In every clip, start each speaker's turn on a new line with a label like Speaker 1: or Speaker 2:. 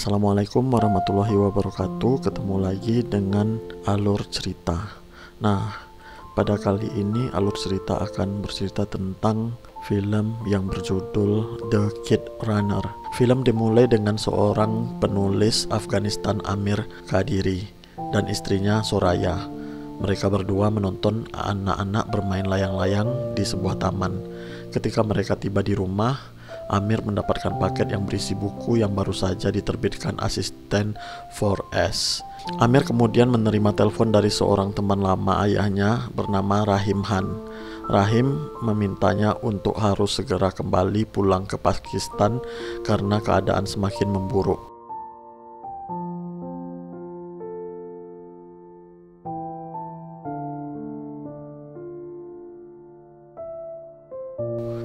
Speaker 1: Assalamualaikum warahmatullahi wabarakatuh. Ketemu lagi dengan alur cerita. Nah, pada kali ini alur cerita akan bercerita tentang film yang berjudul The Kid Runner. Film dimulai dengan seorang penulis Afghanistan, Amir Kadiri, dan istrinya Soraya. Mereka berdua menonton anak-anak bermain layang-layang di sebuah taman. Ketika mereka tiba di rumah, Amir mendapatkan paket yang berisi buku yang baru saja diterbitkan asisten 4S. Amir kemudian menerima telepon dari seorang teman lama ayahnya bernama Rahim Han. Rahim memintanya untuk harus segera kembali pulang ke Pakistan karena keadaan semakin memburuk.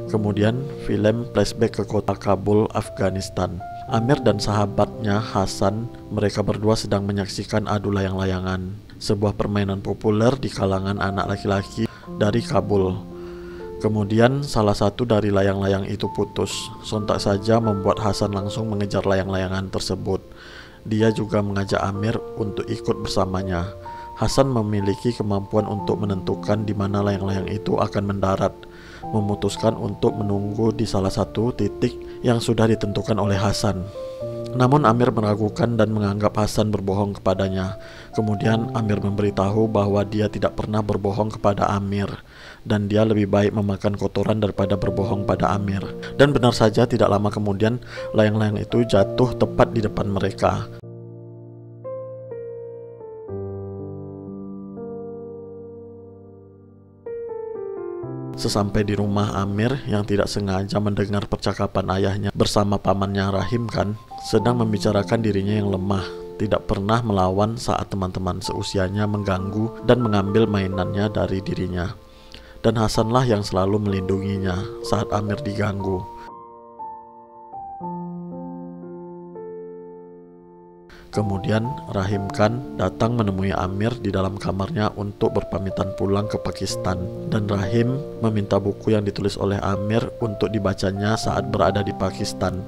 Speaker 1: Kemudian film flashback ke kota Kabul, Afghanistan. Amir dan sahabatnya Hasan, mereka berdua sedang menyaksikan adu layang-layangan, sebuah permainan populer di kalangan anak laki-laki dari Kabul. Kemudian salah satu dari layang-layang itu putus. Sontak saja membuat Hasan langsung mengejar layang-layangan tersebut. Dia juga mengajak Amir untuk ikut bersamanya. Hasan memiliki kemampuan untuk menentukan di mana layang-layang itu akan mendarat, memutuskan untuk menunggu di salah satu titik yang sudah ditentukan oleh Hasan. Namun Amir meragukan dan menganggap Hasan berbohong kepadanya. Kemudian Amir memberitahu bahwa dia tidak pernah berbohong kepada Amir, dan dia lebih baik memakan kotoran daripada berbohong pada Amir. Dan benar saja, tidak lama kemudian layang-layang itu jatuh tepat di depan mereka. Sesampai di rumah, Amir yang tidak sengaja mendengar percakapan ayahnya bersama pamannya Rahim Khan sedang membicarakan dirinya yang lemah, tidak pernah melawan saat teman-teman seusianya mengganggu dan mengambil mainannya dari dirinya. Dan Hasanlah yang selalu melindunginya saat Amir diganggu. Kemudian Rahim Khan datang menemui Amir di dalam kamarnya untuk berpamitan pulang ke Pakistan, dan Rahim meminta buku yang ditulis oleh Amir untuk dibacanya saat berada di Pakistan.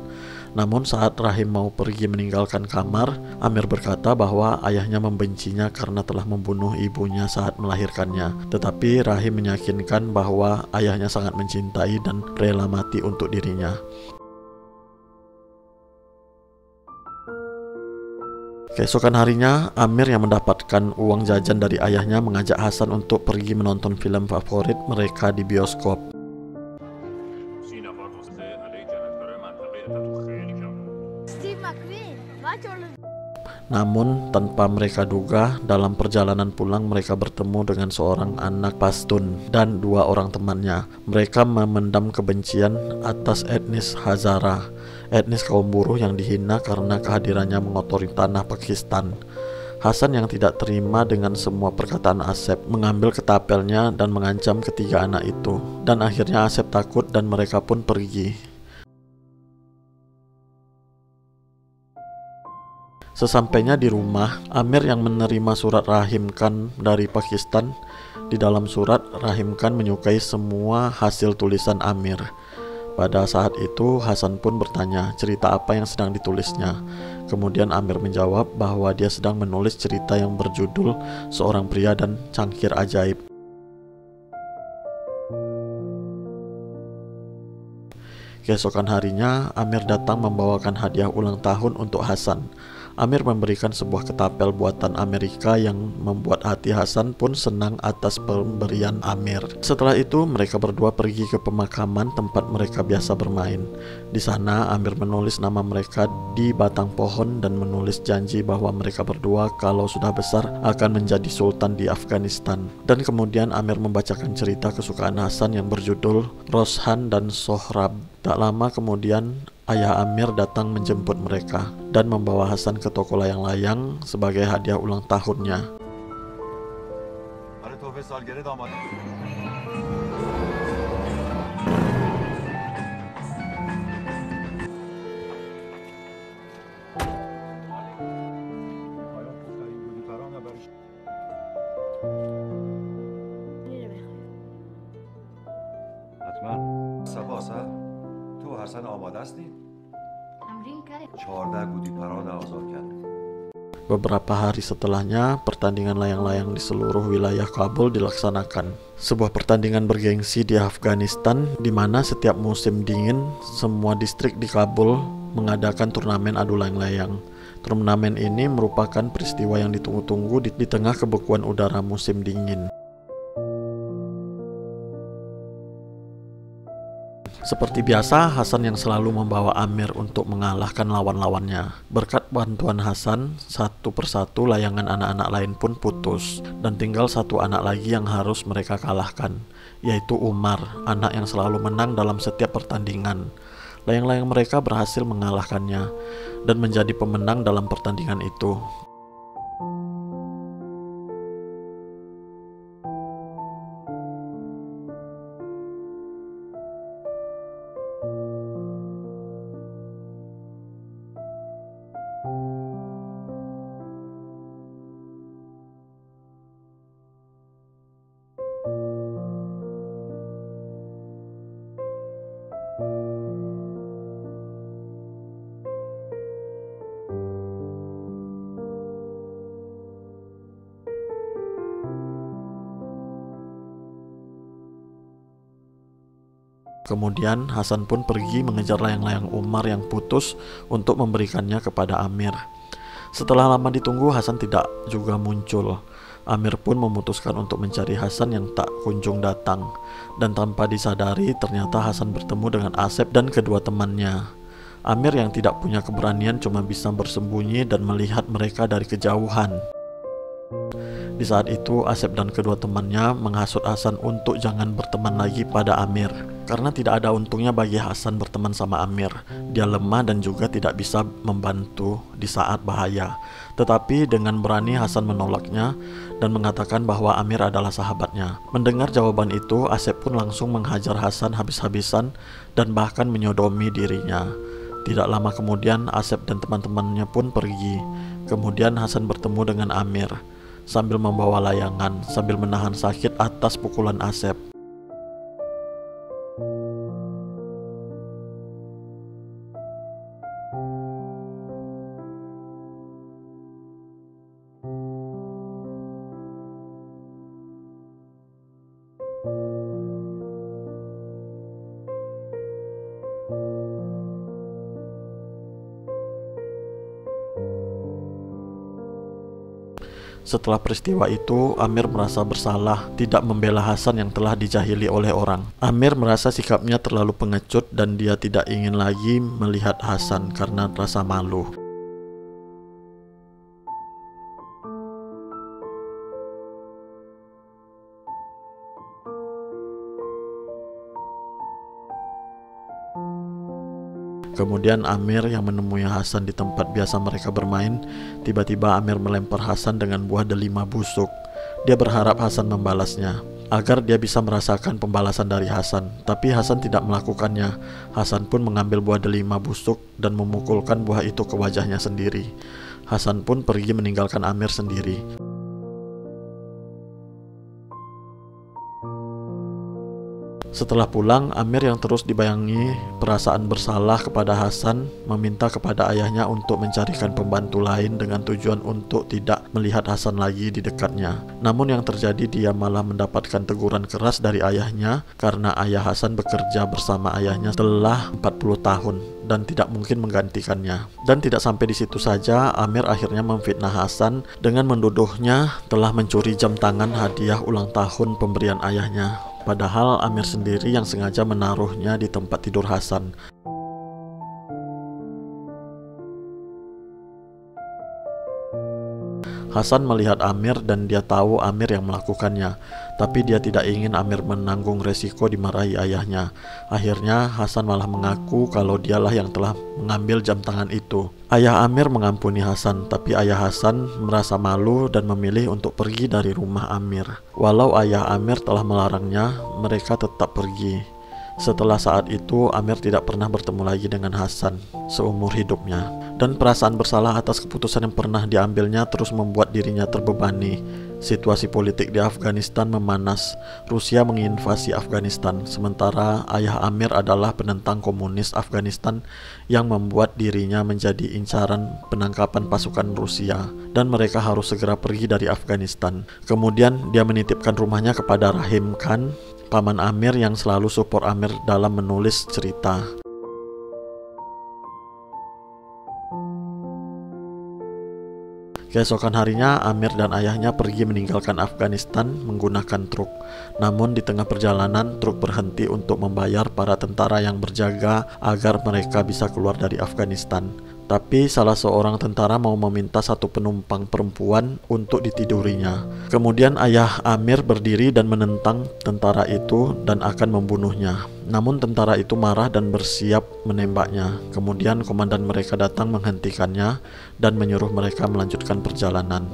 Speaker 1: Namun saat Rahim mau pergi meninggalkan kamar, Amir berkata bahwa ayahnya membencinya karena telah membunuh ibunya saat melahirkannya. Tetapi Rahim meyakinkan bahwa ayahnya sangat mencintai dan rela mati untuk dirinya. Keesokan harinya, Amir yang mendapatkan uang jajan dari ayahnya mengajak Hasan untuk pergi menonton film favorit mereka di bioskop. Namun tanpa mereka duga, dalam perjalanan pulang mereka bertemu dengan seorang anak Pashtun dan dua orang temannya. Mereka memendam kebencian atas etnis Hazara, etnis kaum buruh yang dihina karena kehadirannya mengotori tanah Pakistan. Hasan yang tidak terima dengan semua perkataan Asep mengambil ketapelnya dan mengancam ketiga anak itu. Dan akhirnya Asep takut dan mereka pun pergi. Sesampainya di rumah, Amir yang menerima surat Rahim Khan dari Pakistan. Di dalam surat, Rahim Khan menyukai semua hasil tulisan Amir. Pada saat itu, Hasan pun bertanya cerita apa yang sedang ditulisnya. Kemudian Amir menjawab bahwa dia sedang menulis cerita yang berjudul Seorang Pria dan Cangkir Ajaib. Keesokan harinya, Amir datang membawakan hadiah ulang tahun untuk Hasan. Amir memberikan sebuah ketapel buatan Amerika yang membuat hati Hasan pun senang atas pemberian Amir. Setelah itu mereka berdua pergi ke pemakaman tempat mereka biasa bermain. Di sana Amir menulis nama mereka di batang pohon dan menulis janji bahwa mereka berdua kalau sudah besar akan menjadi sultan di Afghanistan. Dan kemudian Amir membacakan cerita kesukaan Hasan yang berjudul Roshan dan Sohrab. Tak lama kemudian ayah Amir datang menjemput mereka dan membawa Hasan ke toko layang-layang sebagai hadiah ulang tahunnya.
Speaker 2: حسن آماده هستی؟
Speaker 3: تمرین کردی
Speaker 2: 14 گودی پران آزاد کرد.
Speaker 1: Beberapa hari setelahnya, pertandingan layang-layang di seluruh wilayah Kabul dilaksanakan. Sebuah pertandingan bergengsi di Afghanistan, di mana setiap musim dingin, semua distrik di Kabul mengadakan turnamen adu layang-layang. Turnamen ini merupakan peristiwa yang ditunggu-tunggu di tengah kebekuan udara musim dingin. Seperti biasa, Hasan yang selalu membawa Amir untuk mengalahkan lawan-lawannya. Berkat bantuan Hasan, satu persatu layangan anak-anak lain pun putus, dan tinggal satu anak lagi yang harus mereka kalahkan, yaitu Umar, anak yang selalu menang dalam setiap pertandingan. Layang-layang mereka berhasil mengalahkannya, dan menjadi pemenang dalam pertandingan itu. Kemudian Hasan pun pergi mengejar layang-layang Umar yang putus untuk memberikannya kepada Amir. Setelah lama ditunggu, Hasan tidak juga muncul. Amir pun memutuskan untuk mencari Hasan yang tak kunjung datang. Dan tanpa disadari, ternyata Hasan bertemu dengan Asep dan kedua temannya. Amir yang tidak punya keberanian cuma bisa bersembunyi dan melihat mereka dari kejauhan. Di saat itu, Asep dan kedua temannya menghasut Hasan untuk jangan berteman lagi pada Amir. Karena tidak ada untungnya bagi Hasan berteman sama Amir. Dia lemah dan juga tidak bisa membantu di saat bahaya. Tetapi dengan berani Hasan menolaknya dan mengatakan bahwa Amir adalah sahabatnya. Mendengar jawaban itu, Asep pun langsung menghajar Hasan habis-habisan dan bahkan menyodomi dirinya. Tidak lama kemudian, Asep dan teman-temannya pun pergi. Kemudian Hasan bertemu dengan Amir sambil membawa layangan, sambil menahan sakit atas pukulan Asep. Setelah peristiwa itu, Amir merasa bersalah tidak membela Hasan yang telah dijahili oleh orang. Amir merasa sikapnya terlalu pengecut dan dia tidak ingin lagi melihat Hasan karena rasa malu. Kemudian Amir yang menemui Hasan di tempat biasa mereka bermain. Tiba-tiba Amir melempar Hasan dengan buah delima busuk. Dia berharap Hasan membalasnya agar dia bisa merasakan pembalasan dari Hasan. Tapi Hasan tidak melakukannya. Hasan pun mengambil buah delima busuk dan memukulkan buah itu ke wajahnya sendiri. Hasan pun pergi meninggalkan Amir sendiri. Setelah pulang, Amir yang terus dibayangi perasaan bersalah kepada Hasan meminta kepada ayahnya untuk mencarikan pembantu lain dengan tujuan untuk tidak melihat Hasan lagi di dekatnya. Namun yang terjadi, dia malah mendapatkan teguran keras dari ayahnya karena ayah Hasan bekerja bersama ayahnya telah 40 tahun dan tidak mungkin menggantikannya. Dan tidak sampai di situ saja, Amir akhirnya memfitnah Hasan dengan menduduhnya telah mencuri jam tangan hadiah ulang tahun pemberian ayahnya. Padahal Amir sendiri yang sengaja menaruhnya di tempat tidur Hasan. Hasan melihat Amir dan dia tahu Amir yang melakukannya, tapi dia tidak ingin Amir menanggung resiko dimarahi ayahnya. Akhirnya Hasan malah mengaku kalau dialah yang telah mengambil jam tangan itu. Ayah Amir mengampuni Hasan, tapi ayah Hasan merasa malu dan memilih untuk pergi dari rumah Amir. Walau ayah Amir telah melarangnya, mereka tetap pergi. Setelah saat itu, Amir tidak pernah bertemu lagi dengan Hasan seumur hidupnya. Dan perasaan bersalah atas keputusan yang pernah diambilnya terus membuat dirinya terbebani. Situasi politik di Afghanistan memanas. Rusia menginvasi Afghanistan, sementara ayah Amir adalah penentang komunis Afghanistan yang membuat dirinya menjadi incaran penangkapan pasukan Rusia, dan mereka harus segera pergi dari Afghanistan. Kemudian dia menitipkan rumahnya kepada Rahim Khan, paman Amir yang selalu support Amir dalam menulis cerita. Keesokan harinya, Amir dan ayahnya pergi meninggalkan Afghanistan menggunakan truk. Namun di tengah perjalanan, truk berhenti untuk membayar para tentara yang berjaga agar mereka bisa keluar dari Afghanistan. Tapi salah seorang tentara mau meminta satu penumpang perempuan untuk ditidurinya. Kemudian ayah Amir berdiri dan menentang tentara itu dan akan membunuhnya. Namun tentara itu marah dan bersiap menembaknya. Kemudian komandan mereka datang menghentikannya dan menyuruh mereka melanjutkan perjalanan.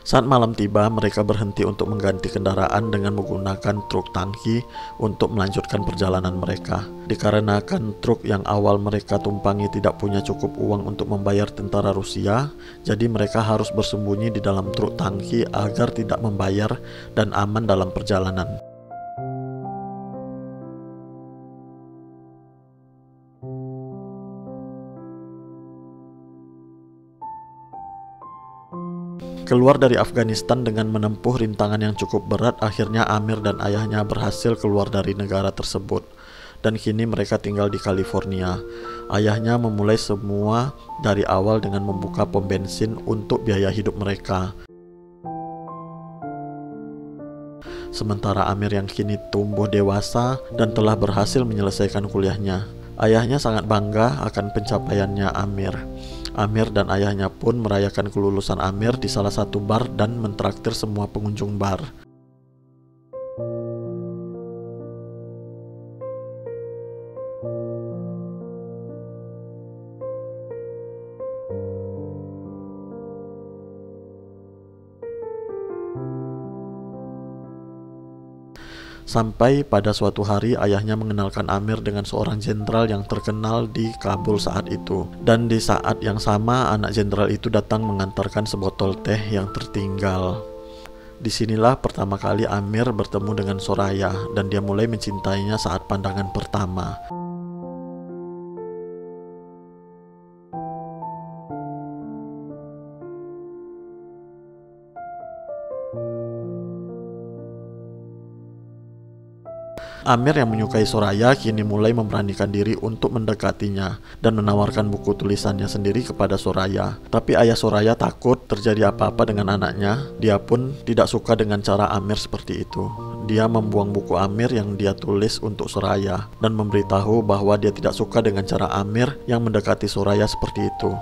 Speaker 1: Saat malam tiba, mereka berhenti untuk mengganti kendaraan dengan menggunakan truk tangki untuk melanjutkan perjalanan mereka. Dikarenakan truk yang awal mereka tumpangi tidak punya cukup uang untuk membayar tentara Rusia, jadi mereka harus bersembunyi di dalam truk tangki agar tidak membayar dan aman dalam perjalanan. Keluar dari Afghanistan dengan menempuh rintangan yang cukup berat, akhirnya Amir dan ayahnya berhasil keluar dari negara tersebut. Dan kini mereka tinggal di California. Ayahnya memulai semua dari awal dengan membuka pom bensin untuk biaya hidup mereka. Sementara Amir yang kini tumbuh dewasa dan telah berhasil menyelesaikan kuliahnya. Ayahnya sangat bangga akan pencapaiannya Amir. Amir dan ayahnya pun merayakan kelulusan Amir di salah satu bar dan mentraktir semua pengunjung bar. Sampai pada suatu hari ayahnya mengenalkan Amir dengan seorang jenderal yang terkenal di Kabul saat itu. Dan di saat yang sama anak jenderal itu datang mengantarkan sebotol teh yang tertinggal. Disinilah pertama kali Amir bertemu dengan Soraya dan dia mulai mencintainya saat pandangan pertama. Amir yang menyukai Soraya kini mulai memberanikan diri untuk mendekatinya dan menawarkan buku tulisannya sendiri kepada Soraya. Tapi ayah Soraya takut terjadi apa-apa dengan anaknya. Dia pun tidak suka dengan cara Amir seperti itu. Dia membuang buku Amir yang dia tulis untuk Soraya dan memberitahu bahwa dia tidak suka dengan cara Amir yang mendekati Soraya seperti itu.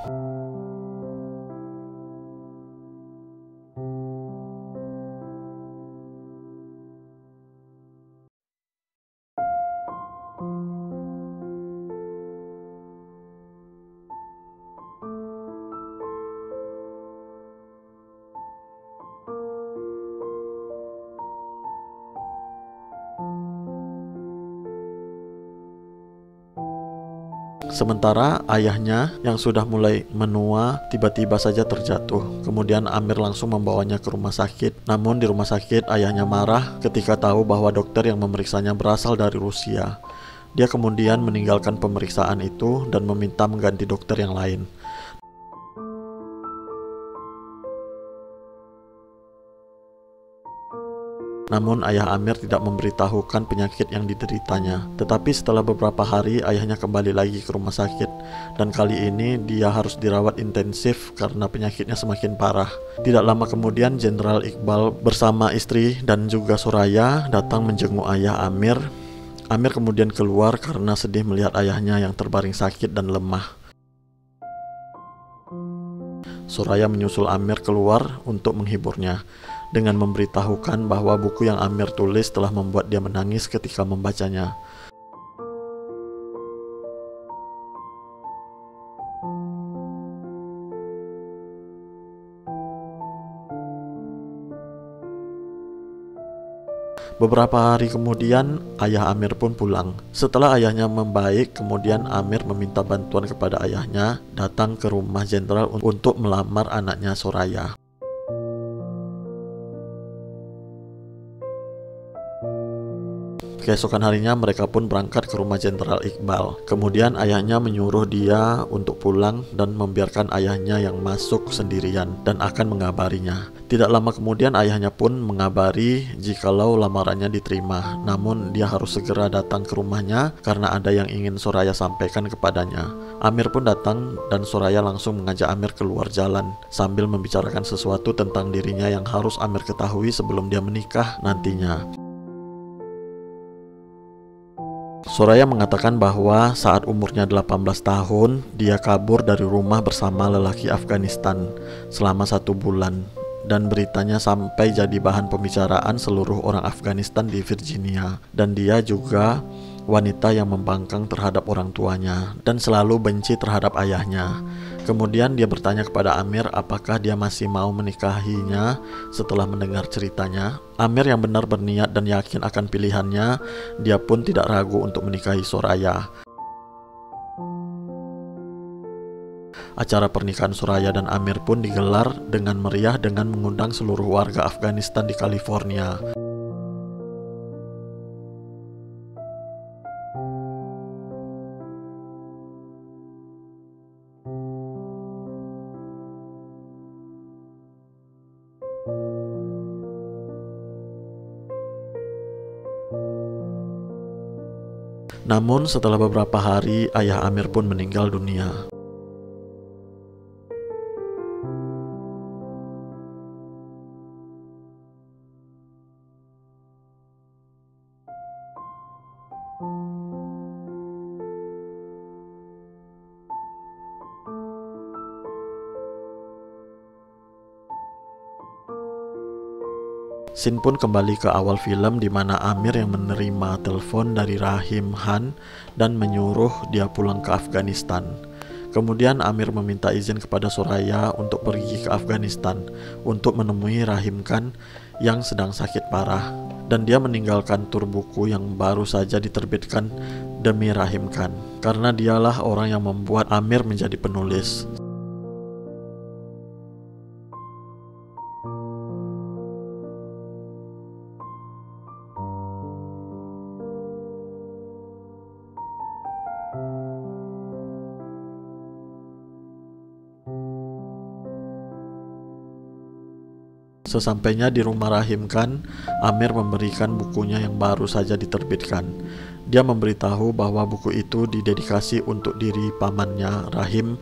Speaker 1: Sementara ayahnya yang sudah mulai menua tiba-tiba saja terjatuh. Kemudian Amir langsung membawanya ke rumah sakit. Namun di rumah sakit ayahnya marah ketika tahu bahwa dokter yang memeriksanya berasal dari Rusia. Dia kemudian meninggalkan pemeriksaan itu dan meminta mengganti dokter yang lain. Namun ayah Amir tidak memberitahukan penyakit yang dideritanya. Tetapi setelah beberapa hari ayahnya kembali lagi ke rumah sakit. Dan kali ini dia harus dirawat intensif karena penyakitnya semakin parah. Tidak lama kemudian Jenderal Iqbal bersama istri dan juga Soraya datang menjenguk ayah Amir. Amir kemudian keluar karena sedih melihat ayahnya yang terbaring sakit dan lemah. Soraya menyusul Amir keluar untuk menghiburnya dengan memberitahukan bahwa buku yang Amir tulis telah membuat dia menangis ketika membacanya. Beberapa hari kemudian ayah Amir pun pulang. Setelah ayahnya membaik, kemudian Amir meminta bantuan kepada ayahnya datang ke rumah jenderal untuk melamar anaknya Soraya. Keesokan harinya mereka pun berangkat ke rumah Jenderal Iqbal. Kemudian ayahnya menyuruh dia untuk pulang dan membiarkan ayahnya yang masuk sendirian dan akan mengabarinya. Tidak lama kemudian ayahnya pun mengabari jikalau lamarannya diterima. Namun dia harus segera datang ke rumahnya karena ada yang ingin Soraya sampaikan kepadanya. Amir pun datang dan Soraya langsung mengajak Amir keluar jalan sambil membicarakan sesuatu tentang dirinya yang harus Amir ketahui sebelum dia menikah nantinya. Soraya mengatakan bahwa saat umurnya 18 tahun, dia kabur dari rumah bersama lelaki Afghanistan selama 1 bulan. Dan beritanya sampai jadi bahan pembicaraan seluruh orang Afghanistan di Virginia. Dan dia juga wanita yang membangkang terhadap orang tuanya dan selalu benci terhadap ayahnya. Kemudian dia bertanya kepada Amir apakah dia masih mau menikahinya setelah mendengar ceritanya. Amir yang benar berniat dan yakin akan pilihannya, dia pun tidak ragu untuk menikahi Soraya. Acara pernikahan Soraya dan Amir pun digelar dengan meriah dengan mengundang seluruh warga Afghanistan di California. Namun setelah beberapa hari, ayah Amir pun meninggal dunia. Scene pun kembali ke awal film di mana Amir yang menerima telepon dari Rahim Khan dan menyuruh dia pulang ke Afghanistan. Kemudian Amir meminta izin kepada Soraya untuk pergi ke Afghanistan untuk menemui Rahim Khan yang sedang sakit parah. Dan dia meninggalkan tur buku yang baru saja diterbitkan demi Rahim Khan, karena dialah orang yang membuat Amir menjadi penulis. Sesampainya di rumah Rahim Khan, Amir memberikan bukunya yang baru saja diterbitkan. Dia memberitahu bahwa buku itu didedikasi untuk diri pamannya, Rahim,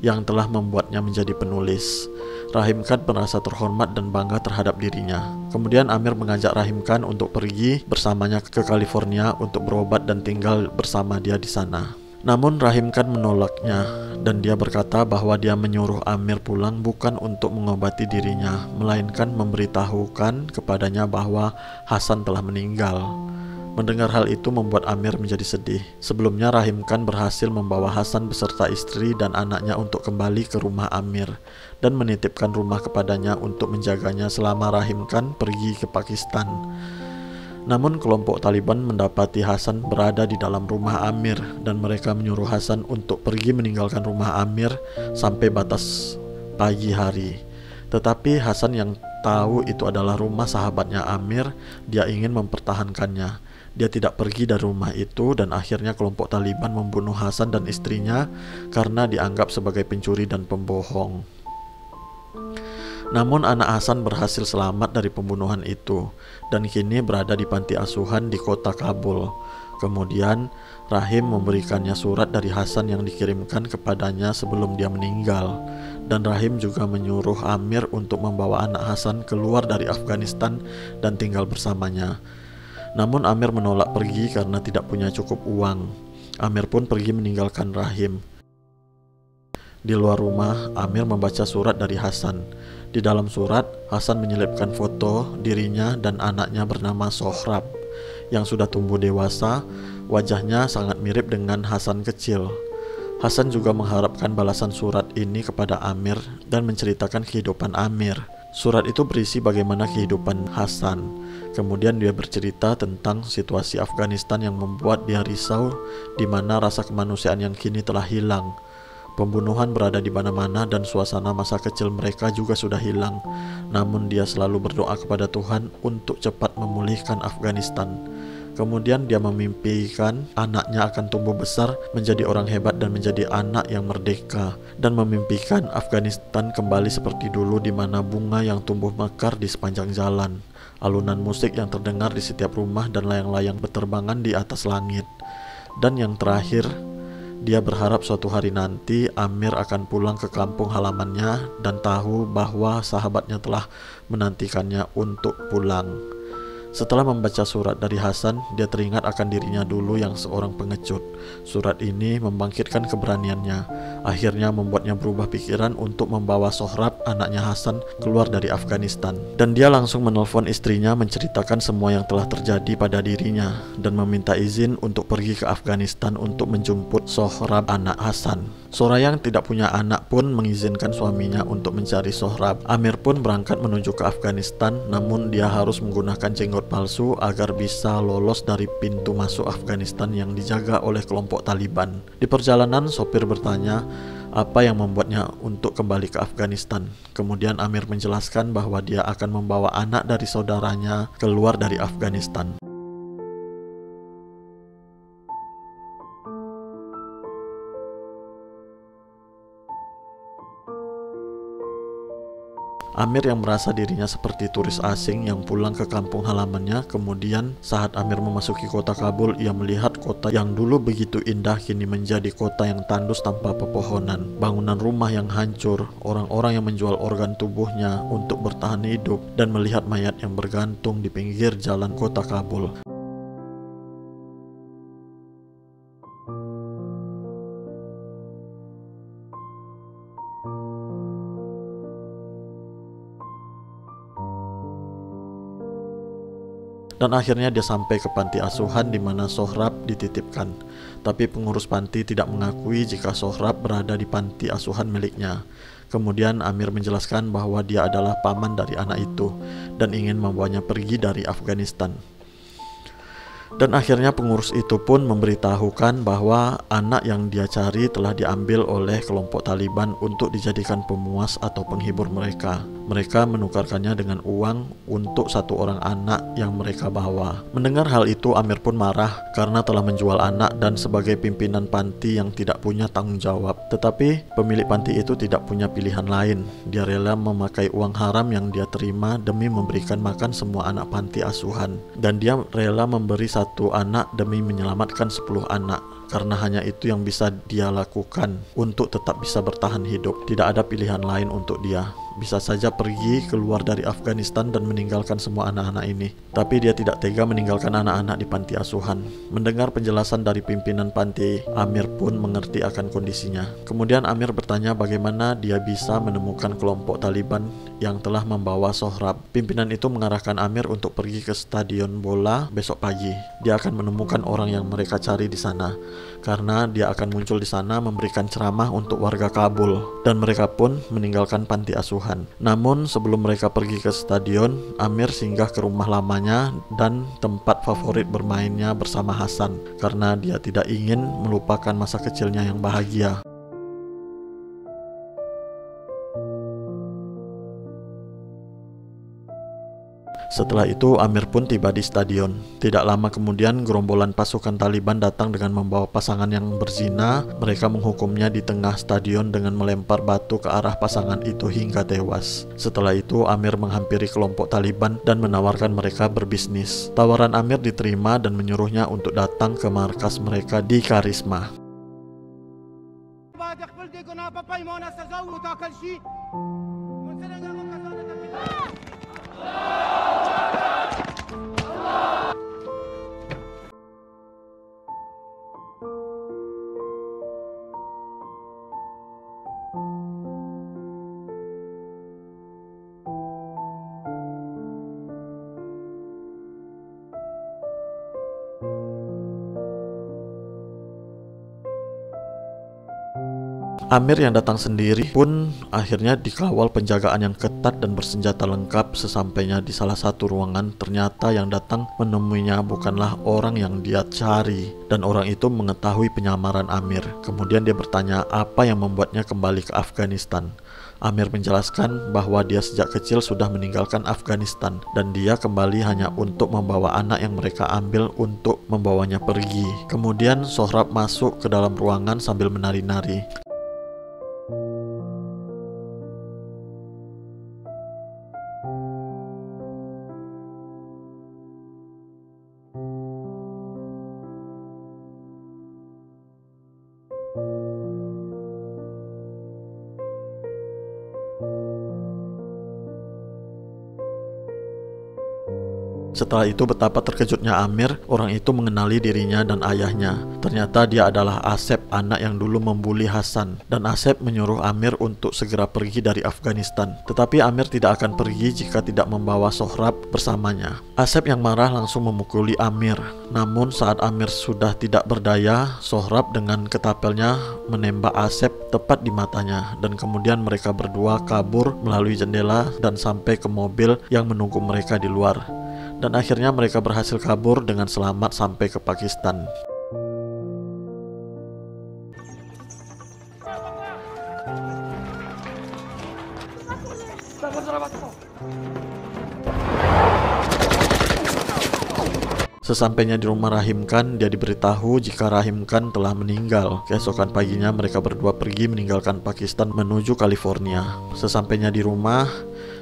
Speaker 1: yang telah membuatnya menjadi penulis. Rahim Khan merasa terhormat dan bangga terhadap dirinya. Kemudian Amir mengajak Rahim Khan untuk pergi bersamanya ke California untuk berobat dan tinggal bersama dia di sana. Namun Rahim Khan menolaknya dan dia berkata bahwa dia menyuruh Amir pulang bukan untuk mengobati dirinya, melainkan memberitahukan kepadanya bahwa Hasan telah meninggal. Mendengar hal itu membuat Amir menjadi sedih. Sebelumnya Rahim Khan berhasil membawa Hasan beserta istri dan anaknya untuk kembali ke rumah Amir dan menitipkan rumah kepadanya untuk menjaganya selama Rahim Khan pergi ke Pakistan. Namun kelompok Taliban mendapati Hasan berada di dalam rumah Amir dan mereka menyuruh Hasan untuk pergi meninggalkan rumah Amir sampai batas pagi hari. Tetapi Hasan yang tahu itu adalah rumah sahabatnya Amir, dia ingin mempertahankannya. Dia tidak pergi dari rumah itu dan akhirnya kelompok Taliban membunuh Hasan dan istrinya karena dianggap sebagai pencuri dan pembohong. Namun anak Hasan berhasil selamat dari pembunuhan itu dan kini berada di panti asuhan di kota Kabul. Kemudian Rahim memberikannya surat dari Hasan yang dikirimkan kepadanya sebelum dia meninggal. Dan Rahim juga menyuruh Amir untuk membawa anak Hasan keluar dari Afghanistan dan tinggal bersamanya. Namun Amir menolak pergi karena tidak punya cukup uang. Amir pun pergi meninggalkan Rahim. Di luar rumah, Amir membaca surat dari Hasan. Di dalam surat, Hasan menyelipkan foto dirinya dan anaknya bernama Sohrab yang sudah tumbuh dewasa. Wajahnya sangat mirip dengan Hasan kecil. Hasan juga mengharapkan balasan surat ini kepada Amir dan menceritakan kehidupan Amir. Surat itu berisi bagaimana kehidupan Hasan. Kemudian dia bercerita tentang situasi Afghanistan yang membuat dia risau, di mana rasa kemanusiaan yang kini telah hilang. Pembunuhan berada di mana-mana dan suasana masa kecil mereka juga sudah hilang. Namun dia selalu berdoa kepada Tuhan untuk cepat memulihkan Afghanistan. Kemudian dia memimpikan anaknya akan tumbuh besar menjadi orang hebat dan menjadi anak yang merdeka, dan memimpikan Afghanistan kembali seperti dulu, di mana bunga yang tumbuh mekar di sepanjang jalan, alunan musik yang terdengar di setiap rumah, dan layang-layang berterbangan di atas langit. Dan yang terakhir, dia berharap suatu hari nanti Amir akan pulang ke kampung halamannya dan tahu bahwa sahabatnya telah menantikannya untuk pulang. Setelah membaca surat dari Hasan, dia teringat akan dirinya dulu yang seorang pengecut. Surat ini membangkitkan keberaniannya. Akhirnya membuatnya berubah pikiran untuk membawa Sohrab, anaknya Hasan, keluar dari Afghanistan. Dan dia langsung menelpon istrinya menceritakan semua yang telah terjadi pada dirinya dan meminta izin untuk pergi ke Afghanistan untuk menjemput Sohrab, anak Hasan. Soraya yang tidak punya anak pun mengizinkan suaminya untuk mencari Sohrab. Amir pun berangkat menuju ke Afghanistan, namun dia harus menggunakan jenggot palsu agar bisa lolos dari pintu masuk Afghanistan yang dijaga oleh kelompok Taliban. Di perjalanan, sopir bertanya apa yang membuatnya untuk kembali ke Afghanistan. Kemudian Amir menjelaskan bahwa dia akan membawa anak dari saudaranya keluar dari Afghanistan. Amir yang merasa dirinya seperti turis asing yang pulang ke kampung halamannya. Kemudian saat Amir memasuki kota Kabul, ia melihat kota yang dulu begitu indah kini menjadi kota yang tandus tanpa pepohonan. Bangunan rumah yang hancur, orang-orang yang menjual organ tubuhnya untuk bertahan hidup, dan melihat mayat yang bergantung di pinggir jalan kota Kabul. Dan akhirnya dia sampai ke panti asuhan di mana Sohrab dititipkan. Tapi pengurus panti tidak mengakui jika Sohrab berada di panti asuhan miliknya. Kemudian Amir menjelaskan bahwa dia adalah paman dari anak itu dan ingin membawanya pergi dari Afghanistan. Dan akhirnya pengurus itu pun memberitahukan bahwa anak yang dia cari telah diambil oleh kelompok Taliban untuk dijadikan pemuas atau penghibur mereka. Mereka menukarkannya dengan uang untuk satu orang anak yang mereka bawa. Mendengar hal itu, Amir pun marah karena telah menjual anak dan sebagai pimpinan panti yang tidak punya tanggung jawab. Tetapi pemilik panti itu tidak punya pilihan lain. Dia rela memakai uang haram yang dia terima demi memberikan makan semua anak panti asuhan. Dan dia rela memberi satu anak demi menyelamatkan 10 anak, karena hanya itu yang bisa dia lakukan untuk tetap bisa bertahan hidup. Tidak ada pilihan lain untuk dia. Bisa saja pergi keluar dari Afghanistan dan meninggalkan semua anak-anak ini. Tapi dia tidak tega meninggalkan anak-anak di panti asuhan. Mendengar penjelasan dari pimpinan panti, Amir pun mengerti akan kondisinya. Kemudian Amir bertanya bagaimana dia bisa menemukan kelompok Taliban yang telah membawa Sohrab. Pimpinan itu mengarahkan Amir untuk pergi ke stadion bola besok pagi. Dia akan menemukan orang yang mereka cari di sana, karena dia akan muncul di sana memberikan ceramah untuk warga Kabul, dan mereka pun meninggalkan panti asuhan. Namun sebelum mereka pergi ke stadion, Amir singgah ke rumah lamanya dan tempat favorit bermainnya bersama Hasan, karena dia tidak ingin melupakan masa kecilnya yang bahagia. Setelah itu Amir pun tiba di stadion. Tidak lama kemudian gerombolan pasukan Taliban datang dengan membawa pasangan yang berzina. Mereka menghukumnya di tengah stadion dengan melempar batu ke arah pasangan itu hingga tewas. Setelah itu Amir menghampiri kelompok Taliban dan menawarkan mereka berbisnis. Tawaran Amir diterima dan menyuruhnya untuk datang ke markas mereka di Karisma. Amir yang datang sendiri pun akhirnya dikawal penjagaan yang ketat dan bersenjata lengkap. Sesampainya di salah satu ruangan, ternyata yang datang menemuinya bukanlah orang yang dia cari, dan orang itu mengetahui penyamaran Amir. Kemudian dia bertanya apa yang membuatnya kembali ke Afghanistan. Amir menjelaskan bahwa dia sejak kecil sudah meninggalkan Afghanistan dan dia kembali hanya untuk membawa anak yang mereka ambil untuk membawanya pergi. Kemudian Sohrab masuk ke dalam ruangan sambil menari-nari. Setelah itu betapa terkejutnya Amir, orang itu mengenali dirinya dan ayahnya. Ternyata dia adalah Asep, anak yang dulu membuli Hasan. Dan Asep menyuruh Amir untuk segera pergi dari Afghanistan. Tetapi Amir tidak akan pergi jika tidak membawa Sohrab bersamanya. Asep yang marah langsung memukuli Amir. Namun saat Amir sudah tidak berdaya, Sohrab dengan ketapelnya menembak Asep tepat di matanya. Dan kemudian mereka berdua kabur melalui jendela dan sampai ke mobil yang menunggu mereka di luar. Dan akhirnya mereka berhasil kabur dengan selamat sampai ke Pakistan. Sesampainya di rumah Rahim Khan, dia diberitahu jika Rahim Khan telah meninggal. Keesokan paginya mereka berdua pergi meninggalkan Pakistan menuju California. Sesampainya di rumah,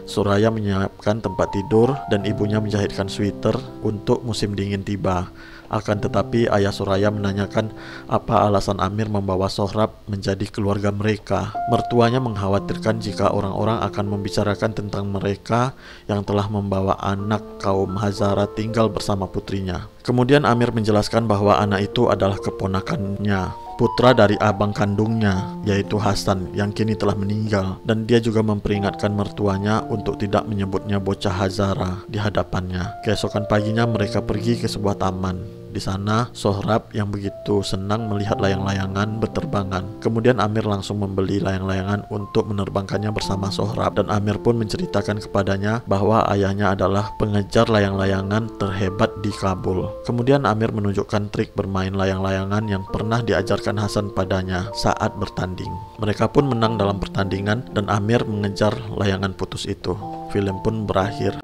Speaker 1: Suraya menyiapkan tempat tidur dan ibunya menjahitkan sweater untuk musim dingin tiba. Akan tetapi ayah Suraya menanyakan apa alasan Amir membawa Sohrab menjadi keluarga mereka. Mertuanya mengkhawatirkan jika orang-orang akan membicarakan tentang mereka yang telah membawa anak kaum Hazara tinggal bersama putrinya. Kemudian Amir menjelaskan bahwa anak itu adalah keponakannya, putra dari abang kandungnya, yaitu Hasan yang kini telah meninggal. Dan dia juga memperingatkan mertuanya untuk tidak menyebutnya bocah Hazara di hadapannya. Keesokan paginya mereka pergi ke sebuah taman. Di sana Sohrab yang begitu senang melihat layang-layangan berterbangan. Kemudian Amir langsung membeli layang-layangan untuk menerbangkannya bersama Sohrab. Dan Amir pun menceritakan kepadanya bahwa ayahnya adalah pengejar layang-layangan terhebat di Kabul. Kemudian Amir menunjukkan trik bermain layang-layangan yang pernah diajarkan Hasan padanya saat bertanding. Mereka pun menang dalam pertandingan dan Amir mengejar layangan putus itu. Film pun berakhir.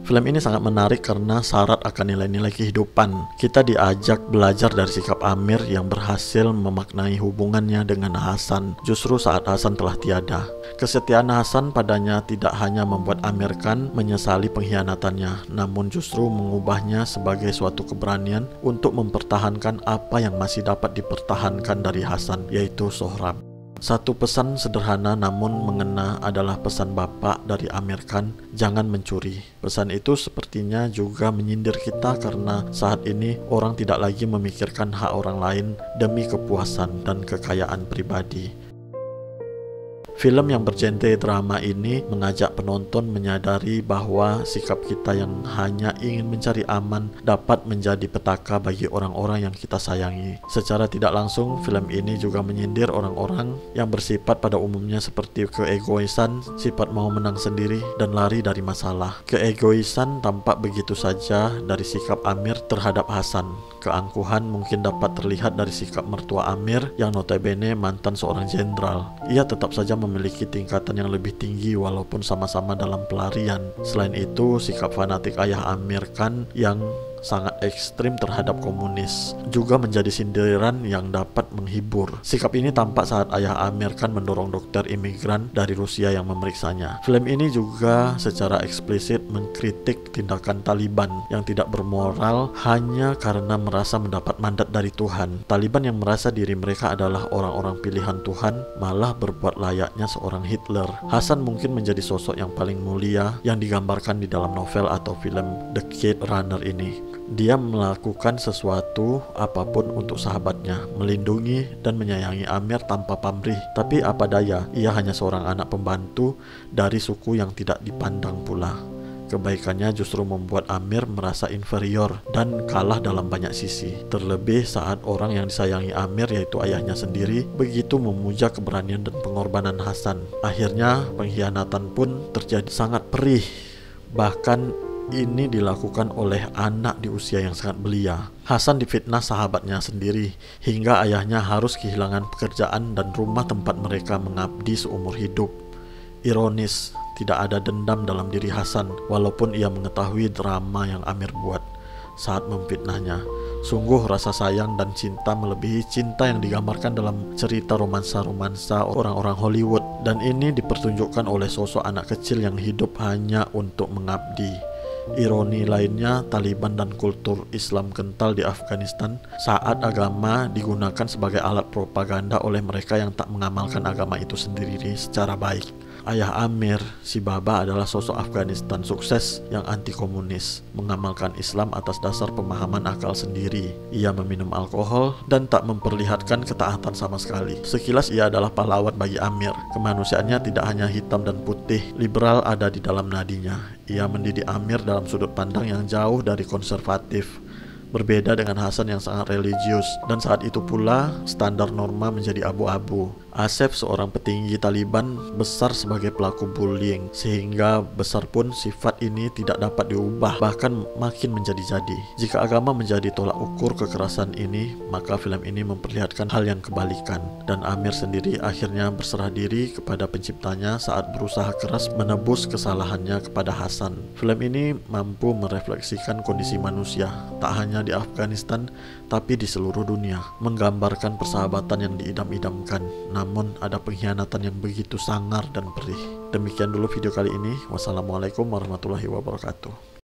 Speaker 1: Film ini sangat menarik karena syarat akan nilai-nilai kehidupan. Kita diajak belajar dari sikap Amir yang berhasil memaknai hubungannya dengan Hasan justru saat Hasan telah tiada. Kesetiaan Hasan padanya tidak hanya membuat Amir Khan menyesali pengkhianatannya, namun justru mengubahnya sebagai suatu keberanian untuk mempertahankan apa yang masih dapat dipertahankan dari Hasan, yaitu Sohrab. Satu pesan sederhana namun mengena adalah pesan bapak dari Amir Khan, jangan mencuri. Pesan itu sepertinya juga menyindir kita karena saat ini orang tidak lagi memikirkan hak orang lain demi kepuasan dan kekayaan pribadi. Film yang bergenre drama ini mengajak penonton menyadari bahwa sikap kita yang hanya ingin mencari aman dapat menjadi petaka bagi orang-orang yang kita sayangi. Secara tidak langsung, film ini juga menyindir orang-orang yang bersifat pada umumnya seperti keegoisan, sifat mau menang sendiri, dan lari dari masalah. Keegoisan tampak begitu saja dari sikap Amir terhadap Hasan. Keangkuhan mungkin dapat terlihat dari sikap mertua Amir yang notabene mantan seorang jenderal. Ia tetap saja memiliki tingkatan yang lebih tinggi walaupun sama-sama dalam pelarian. Selain itu, sikap fanatik ayah Amir Khan yang sangat ekstrim terhadap komunis juga menjadi sindiran yang dapat menghibur. Sikap ini tampak saat ayah Amir Khan mendorong dokter imigran dari Rusia yang memeriksanya. Film ini juga secara eksplisit mengkritik tindakan Taliban yang tidak bermoral hanya karena merasa mendapat mandat dari Tuhan. Taliban yang merasa diri mereka adalah orang-orang pilihan Tuhan malah berbuat layaknya seorang Hitler. Hasan mungkin menjadi sosok yang paling mulia yang digambarkan di dalam novel atau film The Cade Runner ini. Dia melakukan sesuatu apapun untuk sahabatnya, melindungi dan menyayangi Amir tanpa pamrih. Tapi apa daya, ia hanya seorang anak pembantu dari suku yang tidak dipandang pula. Kebaikannya justru membuat Amir merasa inferior dan kalah dalam banyak sisi. Terlebih saat orang yang disayangi Amir, yaitu ayahnya sendiri, begitu memuja keberanian dan pengorbanan Hasan. Akhirnya pengkhianatan pun terjadi sangat perih. Bahkan ini dilakukan oleh anak di usia yang sangat belia. Hasan difitnah sahabatnya sendiri hingga ayahnya harus kehilangan pekerjaan dan rumah tempat mereka mengabdi seumur hidup. Ironis, tidak ada dendam dalam diri Hasan walaupun ia mengetahui drama yang Amir buat saat memfitnahnya. Sungguh rasa sayang dan cinta melebihi cinta yang digambarkan dalam cerita romansa-romansa orang-orang Hollywood, dan ini dipertunjukkan oleh sosok anak kecil yang hidup hanya untuk mengabdi. Ironi lainnya, Taliban dan kultur Islam kental di Afghanistan saat agama digunakan sebagai alat propaganda oleh mereka yang tak mengamalkan agama itu sendiri secara baik. Ayah Amir, si Baba, adalah sosok Afghanistan sukses yang anti komunis, mengamalkan Islam atas dasar pemahaman akal sendiri. Ia meminum alkohol dan tak memperlihatkan ketaatan sama sekali. Sekilas ia adalah pahlawan bagi Amir. Kemanusiaannya tidak hanya hitam dan putih, liberal ada di dalam nadinya. Ia mendidik Amir dalam sudut pandang yang jauh dari konservatif, berbeda dengan Hasan yang sangat religius, dan saat itu pula standar norma menjadi abu-abu. Asef, seorang petinggi Taliban, besar sebagai pelaku bullying, sehingga besar pun sifat ini tidak dapat diubah, bahkan makin menjadi-jadi. Jika agama menjadi tolak ukur kekerasan ini, maka film ini memperlihatkan hal yang kebalikan, dan Amir sendiri akhirnya berserah diri kepada penciptanya saat berusaha keras menebus kesalahannya kepada Hasan. Film ini mampu merefleksikan kondisi manusia, tak hanya di Afghanistan, tapi di seluruh dunia, menggambarkan persahabatan yang diidam-idamkan, namun ada pengkhianatan yang begitu sangar dan perih. Demikian dulu video kali ini. Wassalamualaikum warahmatullahi wabarakatuh.